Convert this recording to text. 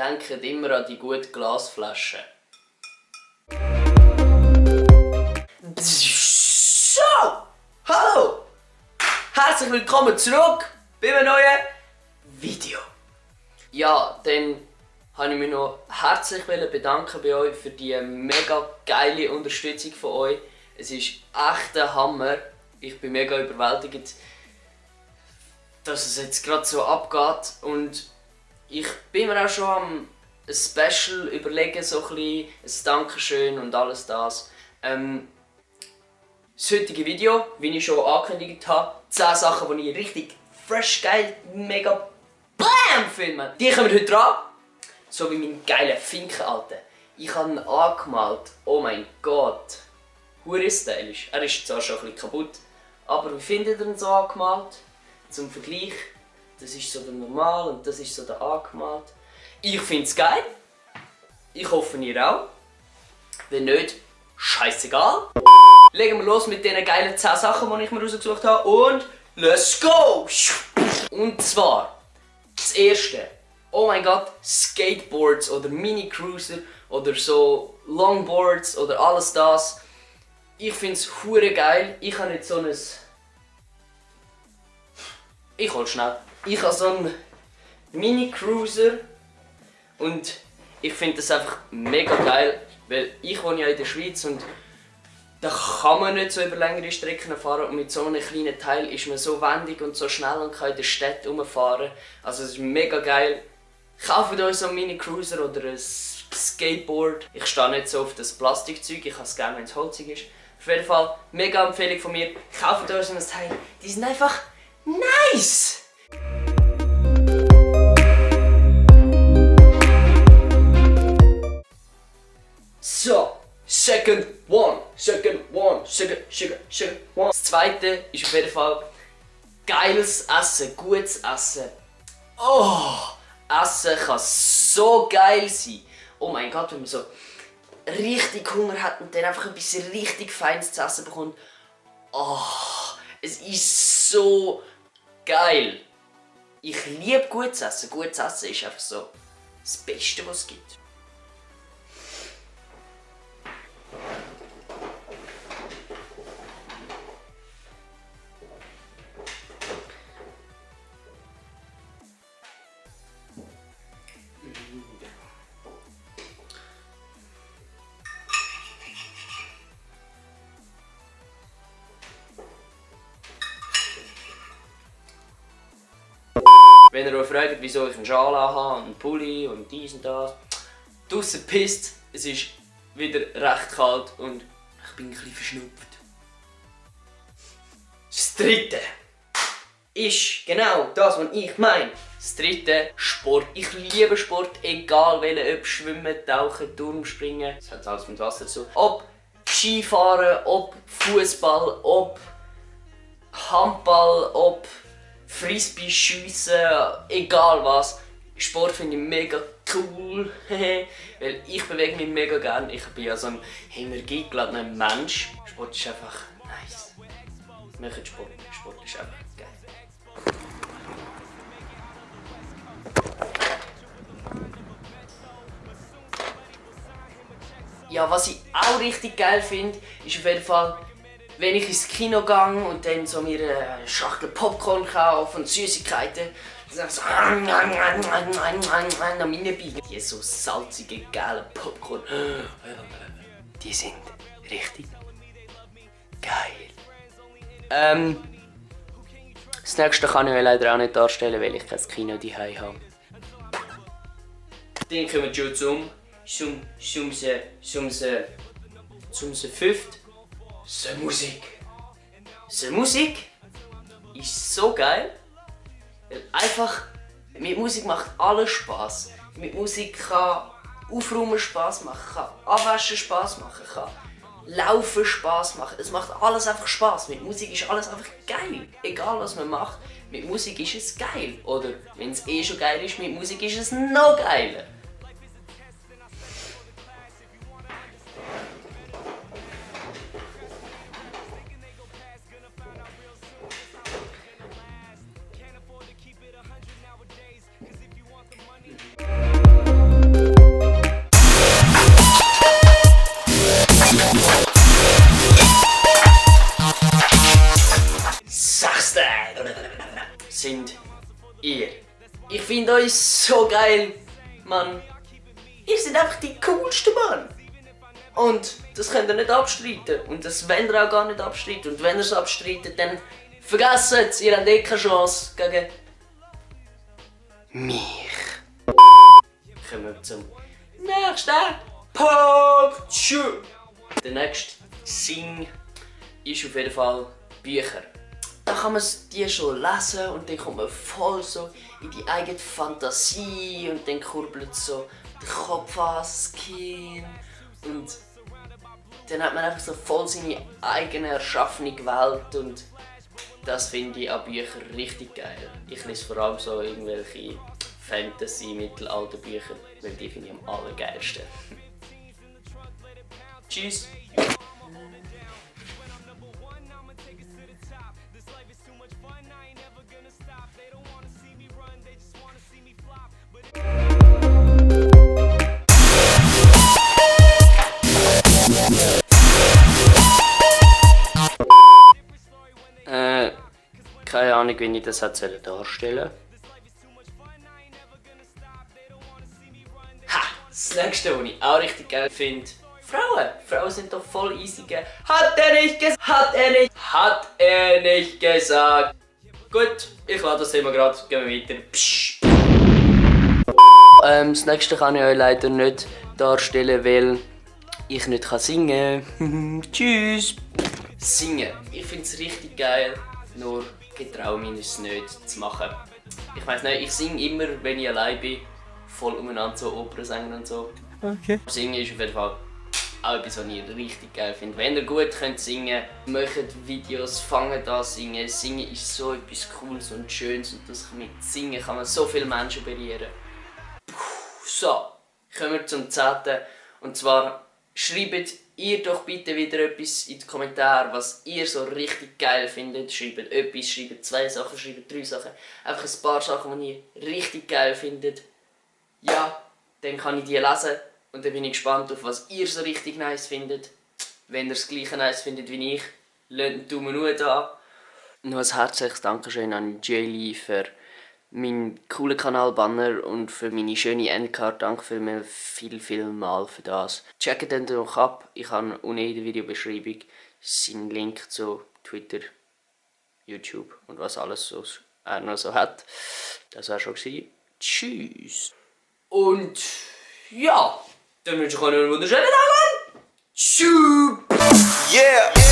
denkt immer an die gute Glasflasche. So! Hallo! Herzlich willkommen zurück bei einem neuen Video. Ja, dann wollte ich mich noch herzlich bedanken bei euch für die mega geile Unterstützung von euch. Es ist echt ein Hammer. Ich bin mega überwältigt, dass es jetzt gerade so abgeht. Und ich bin mir auch schon am ein Special überlegen, so ein bisschen, ein Dankeschön und alles das. Das heutige Video, wie ich schon angekündigt habe, 10 Sachen, die ich richtig fresh, geil, mega BAM finde. Die kommen heute dran. So wie mein geiler Finken, Alter. Ich habe ihn angemalt. Oh mein Gott. Hure stylisch. Er ist zwar schon ein bisschen kaputt, aber wie findet ihr ihn so angemalt? Zum Vergleich. Das ist so der normal und das ist so der angemalt. Ich finde es geil. Ich hoffe ihr auch. Wenn nicht, scheißegal. Legen wir los mit diesen geilen 10 Sachen, die ich mir rausgesucht habe. Und let's go! Und zwar, das erste. Oh mein Gott, Skateboards oder Mini-Cruiser oder so Longboards oder alles das. Ich finde es hure geil. Ich habe jetzt so ein... Ich hol schnell. Ich habe so einen Mini-Cruiser und ich finde das einfach mega geil, weil ich wohne ja in der Schweiz und da kann man nicht so über längere Strecken fahren und mit so einem kleinen Teil ist man so wendig und so schnell und kann in der Stadt rumfahren. Also es ist mega geil. Kauft euch so einen Mini-Cruiser oder ein Skateboard. Ich stehe nicht so auf das Plastikzeug, ich habe es gerne, wenn es holzig ist. Auf jeden Fall, mega Empfehlung von mir. Kauft euch so ein Teil, die sind einfach nice! So, second one. Das zweite ist auf jeden Fall geiles Essen, gutes Essen. Oh, Essen kann so geil sein. Oh mein Gott, wenn man so richtig Hunger hat und dann einfach ein bisschen richtig Feines zu essen bekommt. Oh, es ist so geil. Ich liebe gutes Essen. Gutes Essen ist einfach so das Beste, was es gibt. Wenn ihr euch fragt, wieso ich einen Schal habe, einen Pulli und dies und das. Draussen pisst, es ist wieder recht kalt und ich bin ein bisschen verschnupft. Das dritte ist genau das, was ich meine. Das dritte, Sport. Ich liebe Sport, egal welchen, ob Schwimmen, Tauchen, Turmspringen. Das hat alles mit Wasser zu. Ob Skifahren, ob Fußball, ob Handball, ob Frisbee schiessen, egal was. Sport finde ich mega cool, weil ich bewege mich mega gerne. Ich bin ja so ein energiegeladener Mensch. Sport ist einfach nice. Macht Sport. Sport ist einfach geil. Ja, was ich auch richtig geil finde, ist auf jeden Fall, wenn ich ins Kino gehe und dann so mir eine Schachtel Popcorn kaufe und Süßigkeiten, dann so an meine Biegen. Die so salzige, geile Popcorn, die sind richtig geil. Das nächste kann ich mir leider auch nicht darstellen, weil ich kein Kino daheim habe. Dann kommen wir schon zum fünften. Die Musik. Die Musik ist so geil, weil einfach mit Musik macht alles Spaß. Mit Musik kann Aufräumen Spaß machen, kann Abwaschen Spaß machen, kann Laufen Spaß machen. Es macht alles einfach Spaß. Mit Musik ist alles einfach geil. Egal was man macht, mit Musik ist es geil. Oder wenn es schon geil ist, mit Musik ist es noch geiler. findet uns so geil, Mann. Ihr seid einfach die coolsten, Mann. Und das könnt ihr nicht abstreiten. Und das wollt ihr auch gar nicht abstreiten. Und wenn ihr es abstreitet, dann vergesst es, ihr habt eh keine Chance gegen mich. Kommen wir zum nächsten Punkt. Der nächste Sing ist auf jeden Fall Bücher. Da kann man die schon lesen und dann kommt man voll so in die eigene Fantasie und dann kurbelt so der Kopf ans Kinn und dann hat man einfach so voll seine eigene erschaffene Welt und das finde ich an Büchern richtig geil. Ich lese vor allem so irgendwelche Fantasy-Mittelalterbücher, weil die finde ich am allergeilsten. Tschüss! Keine Ahnung, wie ich das darstellen Ha! Das nächste, was ich auch richtig geil finde. Frauen! Frauen sind doch voll easy, gell? Hat er nicht gesagt! Hat er nicht gesagt! Gut, ich lade das Thema gerade. Gehen wir weiter. Psch. Das nächste kann ich euch leider nicht darstellen, weil ich nicht singen kann. Tschüss! Singen. Ich finde es richtig geil, nur ich traue mich es nicht zu machen. Ich weiss nicht, ich singe immer, wenn ich allein bin, voll umeinander so Opern singen und so. Okay. Singen ist auf jeden Fall auch etwas, was ich richtig geil finde. Wenn ihr gut könnt singen, macht Videos, fangt an singen. Singen ist so etwas Cooles und Schönes und das mit Singen kann man so viele Menschen berühren. So, kommen wir zum 10. Und zwar schreibt ihr doch bitte wieder etwas in die Kommentare, was ihr so richtig geil findet. Schreibt etwas, schreibt 2 Sachen, schreibt 3 Sachen. Einfach ein paar Sachen, die ihr richtig geil findet. Ja, dann kann ich die lesen und dann bin ich gespannt auf was ihr so richtig nice findet. Wenn ihr das gleiche nice findet wie ich, lasst einen Daumen hoch da. Noch ein herzliches Dankeschön an Jaylee für meinen coolen Kanalbanner und für meine schöne Endcard. Danke viel mal für das. Checkt den doch ab. Ich habe unten in der Videobeschreibung seinen Link zu Twitter, YouTube und was alles so er noch so hat. Das war schon gewesen. Tschüss. Und ja, dann wünsche ich euch einen wunderschönen Tag. Tschüss. Yeah.